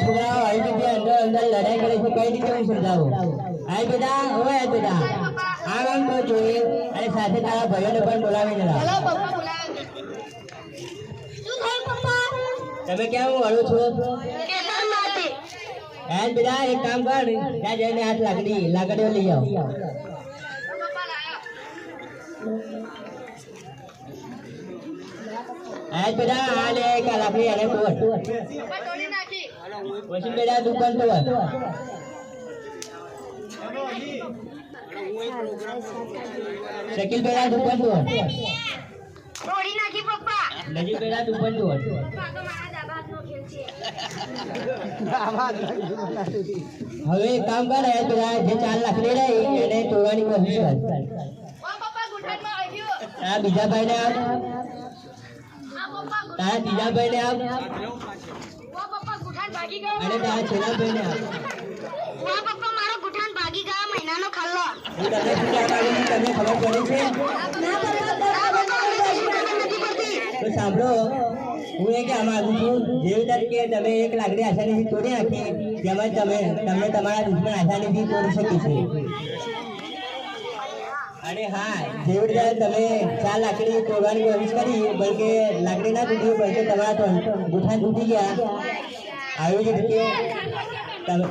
છોકરાઓ આવી રીતે અંદર અંદર લડાઈ કરે છે કઈ રીતે હું સમજાવું આ બેટા હવે આ બેટા આ કામ તો જોઈએ અને સાથે તારા ભાઈઓને પણ બોલાવીને લાવ તમે ક્યાં હું હળું છો બેટા એક કામ કર ત્યાં જઈને હાથ લાકડીઓ લઈ આવો आज बेटा आ ले कल अपनी अरे तोड़ वैसे बेटा दुकान तो शकील बेटा दुकान तो थोड़ी ना की पप्पा नजीब बेटा दुकान तो હવે એક કામ કરે પેલા જે 4 લાકડી રહી એને તોડવાની કોશિશ કર ઓ પપ્પા ગુઠાનમાં આવ્યો આ બીજા ભાઈને આપ તારા ત્રીજા ભાઈને આપ ઓ પપ્પા ગુઠાન ભાગી ગયો અને તારા છેલ્લા ભાઈને આપ ઓ પપ્પા મારો ગુઠાન ભાગી ગયો મહિનાનો ખાલ્લો હું તમને શું કહેવા માંગુ છું તમને ખબર પડે છે તો સાંભળો હું એ કહેવા માંગુ છું જેવી તરીકે તમે એક લાકડી આસાનીથી તોડી નાખી જેમાં તમે તમારા દુશ્મન આસાનીથી તોડી શકી છે અને હા જેવી રીતે તમે 4 લાકડી તોડવાની કોશિશ કરી બલકે લાકડી ના તૂટી બલકે તમારા ગુઠાન તૂટી ગયા આવી જ રીતે તમે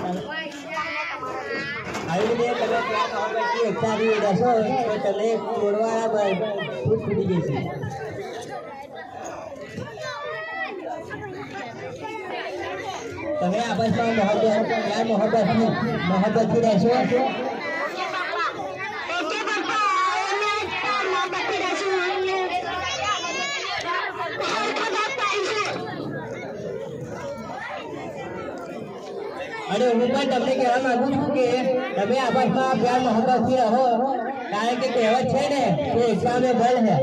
એકતા રહેશો તો તમે તોડવાના તૂટી જશે તમે આપસમાં મોહબ્બતથી રહેશો અને હું પણ તમને કહેવા માંગુ છું કે તમે આપસમાં પ્યાર મોહબ્બતથી રહો કારણ કે કહેવત છે ને કે એકતા મેં બલ હે